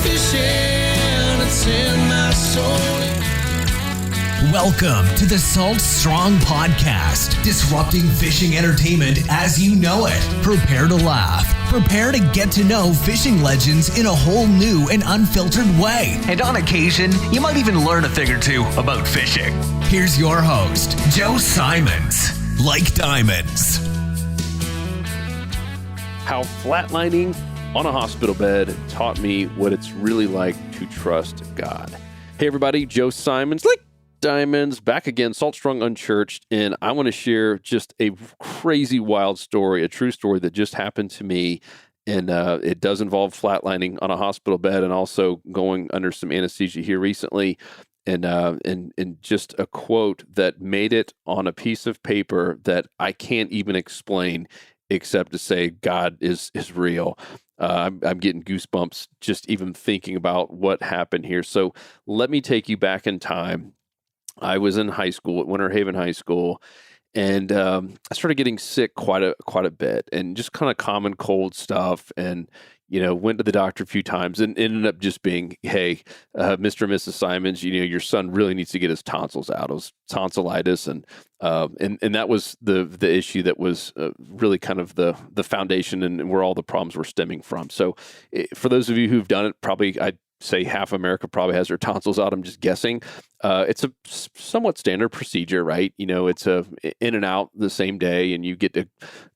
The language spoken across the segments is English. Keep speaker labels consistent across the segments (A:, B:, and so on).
A: fishing, it's in my soul.
B: Welcome to the Salt Strong Podcast, disrupting fishing entertainment as you know it. Prepare to laugh. Prepare to get to know fishing legends in a whole new and unfiltered way. And on occasion, you might even learn a thing or two about fishing. Here's your host, Joe Simons. Like diamonds.
C: How flatlining on a hospital bed taught me what it's really like to trust God. Hey everybody, Joe Simons, like diamonds, back again, Salt Strong Unchurched, and I want to share just a crazy wild story, a true story that just happened to me, and it does involve flatlining on a hospital bed and also going under some anesthesia here recently, and just a quote that made it on a piece of paper that I can't even explain except to say God is real. I'm getting goosebumps just even thinking about what happened here. So let me take you back in time. I was in high school at Winter Haven High School, and I started getting sick quite a bit, and just kind of common cold stuff. And went to the doctor a few times, and ended up just being, hey, Mr. and Mrs. Simons, your son really needs to get his tonsils out. It was tonsillitis, and that was the issue that was really kind of the foundation and where all the problems were stemming from. So, for those of you who've done it, probably I'd say half America probably has their tonsils out. I'm just guessing. It's a somewhat standard procedure, right? It's a in and out the same day, and you get to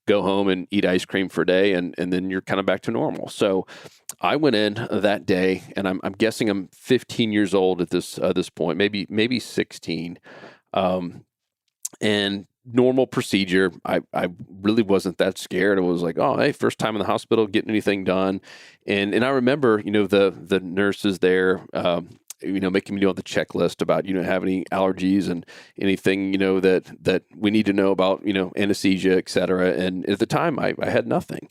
C: go home and eat ice cream for a day, and then you're kind of back to normal. So I went in that day, and I'm guessing I'm 15 years old at this point, maybe 16, and normal procedure. I really wasn't that scared. I was like, oh, hey, first time in the hospital, getting anything done. And I remember, the nurses there, making me do the checklist about, have any allergies and anything, that we need to know about, anesthesia, et cetera. And at the time I had nothing.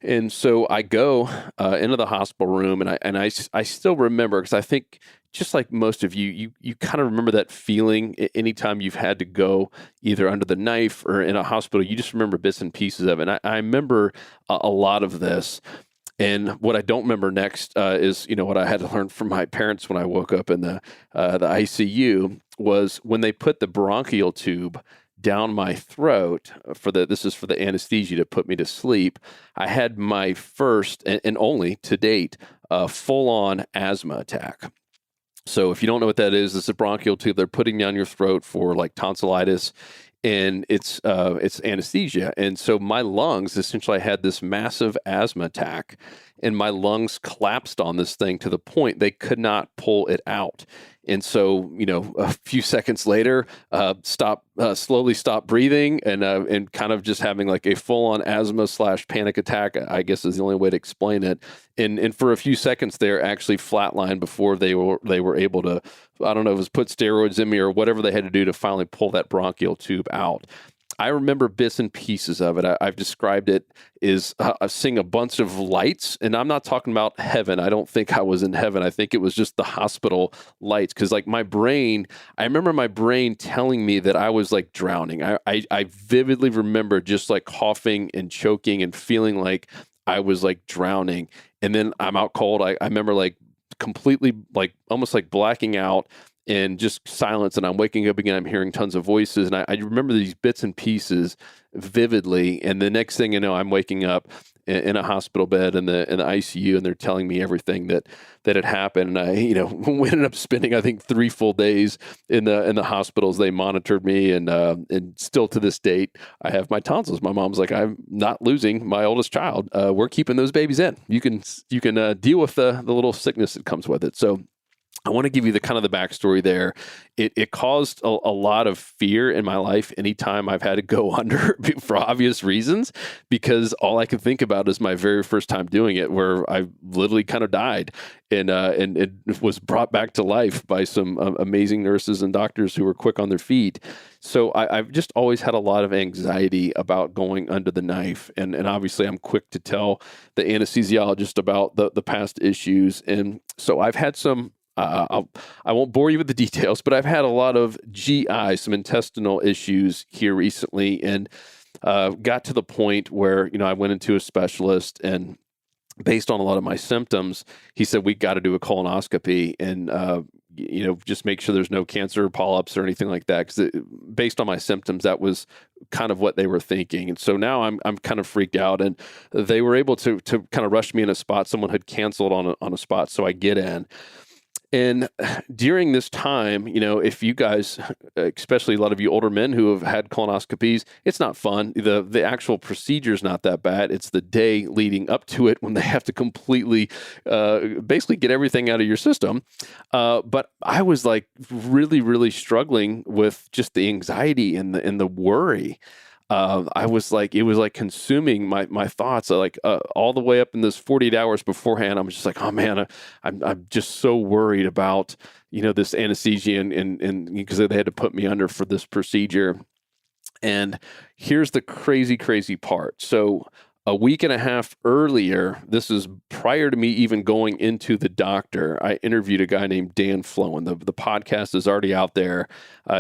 C: And so I go into the hospital room, and I still remember, because I think just like most of you kind of remember that feeling anytime you've had to go either under the knife or in a hospital. You just remember bits and pieces of it. And I remember a lot of this. And what I don't remember next is, what I had to learn from my parents when I woke up in the ICU was when they put the bronchial tube down my throat this is for the anesthesia to put me to sleep. I had my first and only to date full-on asthma attack. So if you don't know what that is, it's a bronchial tube they're putting down your throat for like tonsillitis, and it's anesthesia. And so my lungs, essentially I had this massive asthma attack, and my lungs collapsed on this thing to the point they could not pull it out. And so, a few seconds later, slowly stop breathing, and kind of just having like a full-on asthma / panic attack, I guess is the only way to explain it. And for a few seconds there, actually flatlined before they were able to, I don't know if it was put steroids in me or whatever they had to do to finally pull that bronchial tube out. I remember bits and pieces of it. I've described it as seeing a bunch of lights, and I'm not talking about heaven. I don't think I was in heaven. I think it was just the hospital lights, because like I remember my brain telling me that I was like drowning. I vividly remember just like coughing and choking and feeling like I was like drowning, and then I'm out cold. I remember like completely like almost like blacking out, and just silence, and I'm waking up again, I'm hearing tons of voices, and I remember these bits and pieces vividly, and the next thing you know, I'm waking up in a hospital bed in the ICU, and they're telling me everything that had happened, and I we ended up spending, I think, 3 full days in the hospitals. They monitored me, and still to this date, I have my tonsils. My mom's like, I'm not losing my oldest child. We're keeping those babies in. You can deal with the little sickness that comes with it. So I want to give you the kind of the backstory there. It caused a lot of fear in my life anytime I've had to go under for obvious reasons, because all I could think about is my very first time doing it, where I literally kind of died, and it was brought back to life by some amazing nurses and doctors who were quick on their feet. So I've just always had a lot of anxiety about going under the knife, and obviously I'm quick to tell the anesthesiologist about the past issues, and so I've had some. I won't bore you with the details, but I've had a lot of GI, some intestinal issues here recently, and got to the point where, I went into a specialist, and based on a lot of my symptoms, he said, we got to do a colonoscopy and, just make sure there's no cancer or polyps or anything like that. Because based on my symptoms, that was kind of what they were thinking. And so now I'm kind of freaked out, and they were able to kind of rush me in a spot. Someone had canceled on a spot. So I get in. And during this time, if you guys, especially a lot of you older men who have had colonoscopies, it's not fun. The actual procedure is not that bad. It's the day leading up to it when they have to completely, basically get everything out of your system. But I was like really, really struggling with just the anxiety and the worry. I was like, it was like consuming my thoughts, like all the way up in this 48 hours beforehand. I'm just like, oh man, I'm just so worried about, this anesthesia and because they had to put me under for this procedure. And here's the crazy, crazy part. So a week and a half earlier, this is prior to me even going into the doctor, I interviewed a guy named Dan Flowen. The podcast is already out there.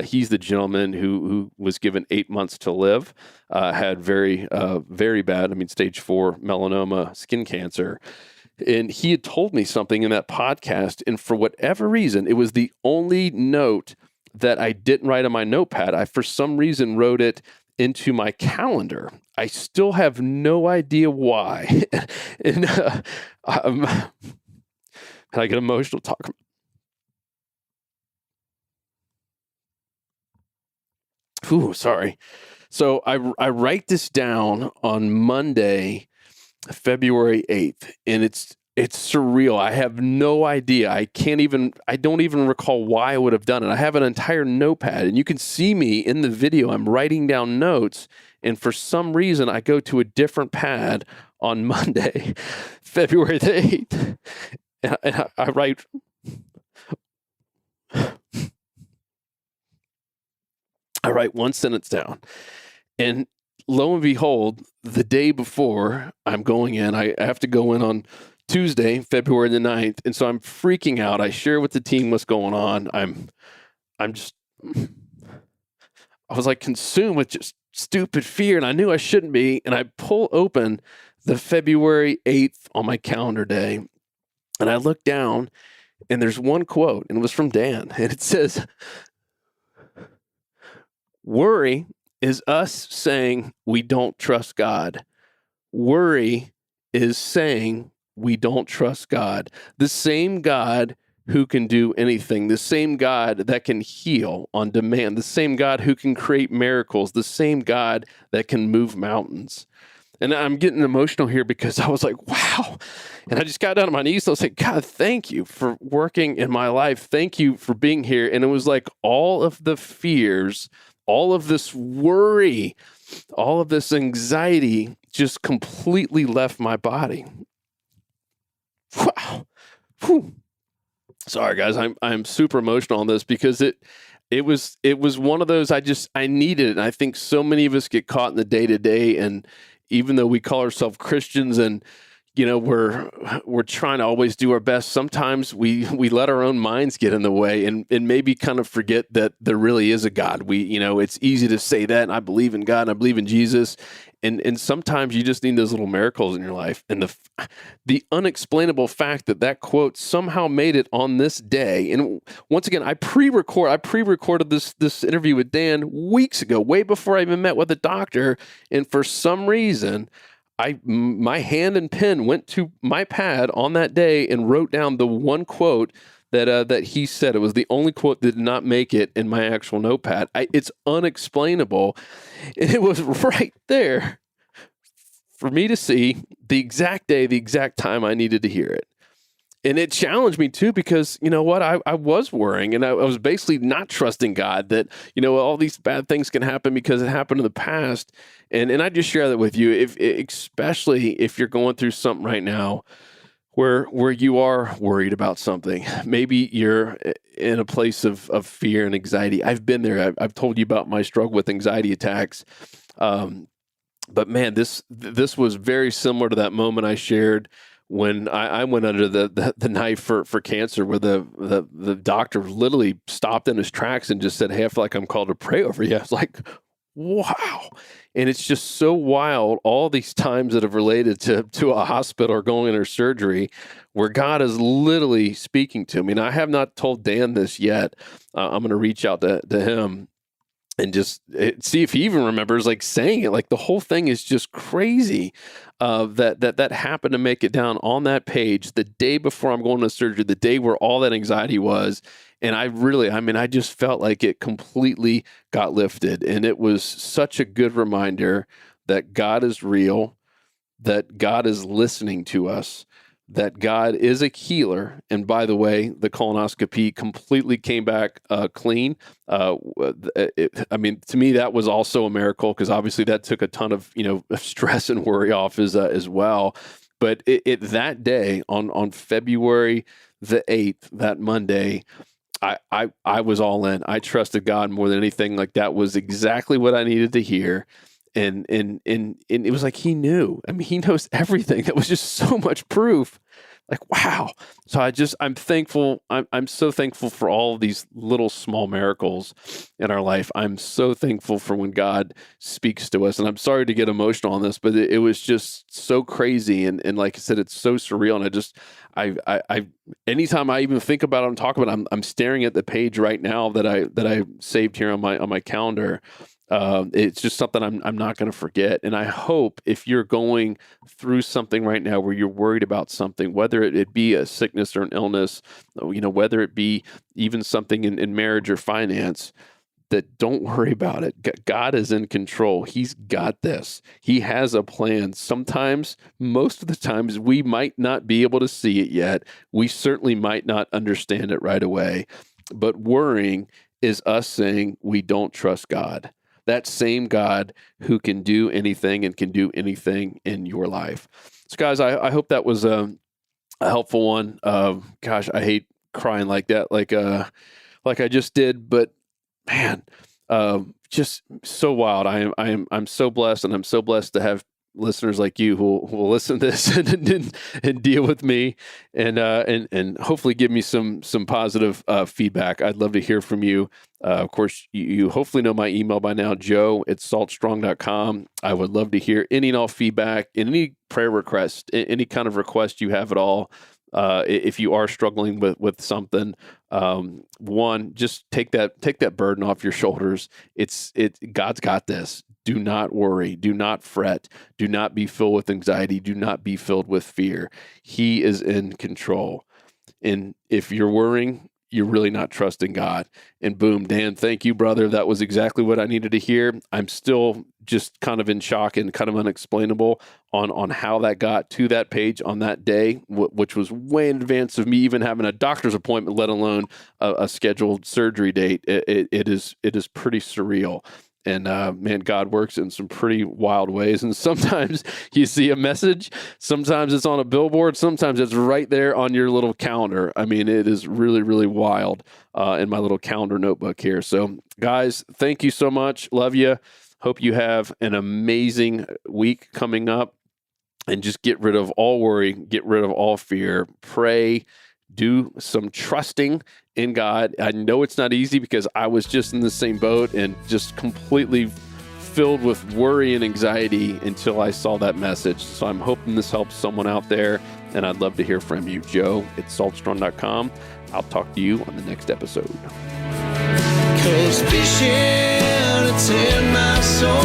C: He's the gentleman who was given 8 months to live, had very, very bad, stage 4 melanoma skin cancer. And he had told me something in that podcast. And for whatever reason, it was the only note that I didn't write on my notepad. I, for some reason, wrote it into my calendar. I still have no idea why. And I get emotional talking. Ooh, sorry. So I write this down on Monday, February 8th, and it's surreal. I have no idea. I don't even recall why I would have done it. I have an entire notepad, and you can see me in the video. I'm writing down notes, and for some reason, I go to a different pad on Monday, February the 8th, and I write... I write one sentence down, and lo and behold, the day before I'm going in, I have to go in on Tuesday, February the 9th. And so I'm freaking out. I share with the team what's going on. I was like consumed with just stupid fear, and I knew I shouldn't be. And I pull open the February 8th on my calendar day, and I look down, and there's one quote, and it was from Dan. And it says, "Worry is us saying we don't trust God. Worry is saying we don't trust God. The same God who can do anything, the same God that can heal on demand, the same God who can create miracles, the same God that can move mountains." And I'm getting emotional here because I was like, wow. And I just got down on my knees and I was like, God, thank you for working in my life. Thank you for being here. And it was like all of the fears, all of this worry, all of this anxiety just completely left my body. Wow. Whew. Sorry, guys. I'm super emotional on this because it was one of those I needed it. And I think so many of us get caught in the day-to-day, and even though we call ourselves Christians and we're trying to always do our best, sometimes we let our own minds get in the way and maybe kind of forget that there really is a God. It's easy to say that, and I believe in God and I believe in Jesus. And sometimes you just need those little miracles in your life. And the unexplainable fact that quote somehow made it on this day. And once again, I pre-recorded this interview with Dan weeks ago, way before I even met with the doctor. And for some reason, my hand and pen went to my pad on that day and wrote down the one quote that he said. It was the only quote that did not make it in my actual notepad. It's unexplainable. And it was right there for me to see the exact day, the exact time I needed to hear it. And it challenged me too, because you know what? I was worrying, and I was basically not trusting God that, all these bad things can happen because it happened in the past. And I just share that with you, especially if you're going through something right now where you are worried about something. Maybe you're in a place of fear and anxiety. I've been there. I've told you about my struggle with anxiety attacks. But man, this was very similar to that moment I shared when I went under the knife for cancer, where the doctor literally stopped in his tracks and just said, "Hey, I feel like I'm called to pray over you." I was like, wow. And it's just so wild, all these times that have related to a hospital or going under surgery where God is literally speaking to me. And I have not told Dan this yet. I'm going to reach out to him and just see if he even remembers like saying it. Like the whole thing is just crazy that happened to make it down on that page the day before I'm going to surgery, the day where all that anxiety was. And I just felt like it completely got lifted. And it was such a good reminder that God is real, that God is listening to us, that God is a healer. And by the way, the colonoscopy completely came back clean. To me, that was also a miracle because obviously that took a ton of, stress and worry off as well. But that day on February the 8th, that Monday, I was all in. I trusted God more than anything. Like that was exactly what I needed to hear. And it was like he knew. I mean, he knows everything. That was just so much proof. Like, wow. So I'm thankful. I'm so thankful for all of these little small miracles in our life. I'm so thankful for when God speaks to us. And I'm sorry to get emotional on this, but it was just so crazy. And like I said, it's so surreal. And I anytime I even think about it, I'm talking about it, I'm staring at the page right now that I saved here on my calendar. It's just something I'm not going to forget. And I hope if you're going through something right now where you're worried about something, whether it be a sickness or an illness, whether it be even something in marriage or finance, that don't worry about it. God is in control. He's got this. He has a plan. Sometimes, most of the times, we might not be able to see it yet. We certainly might not understand it right away. But worrying is us saying we don't trust God. That same God who can do anything and can do anything in your life. So guys, I hope that was a helpful one. Gosh, I hate crying like that, like I just did, but man, just so wild. I'm so blessed, and I'm so blessed to have listeners like you who will listen to this and deal with me and hopefully give me some positive feedback. I'd love to hear from you. Of course, you hopefully know my email by now, joe@saltstrong.com. I would love to hear any and all feedback, any prayer request, any kind of request you have at all. If you are struggling with something, one, just take that burden off your shoulders. God's got this. Do not worry. Do not fret. Do not be filled with anxiety. Do not be filled with fear. He is in control. And if you're worrying, you're really not trusting God. And boom, Dan, thank you, brother. That was exactly what I needed to hear. I'm still just kind of in shock and kind of unexplainable on how that got to that page on that day, which was way in advance of me even having a doctor's appointment, let alone a scheduled surgery date. It is pretty surreal. And man, God works in some pretty wild ways. And sometimes you see a message, sometimes it's on a billboard, sometimes it's right there on your little calendar. I mean, it is really, really wild in my little calendar notebook here. So guys, thank you so much. Love you. Hope you have an amazing week coming up. And just get rid of all worry, get rid of all fear, pray, do some trusting in God. I know it's not easy because I was just in the same boat and just completely filled with worry and anxiety until I saw that message. So I'm hoping this helps someone out there, and I'd love to hear from you. joe@saltstrong.com. I'll talk to you on the next episode.
A: 'Cause fishing, it's in my soul.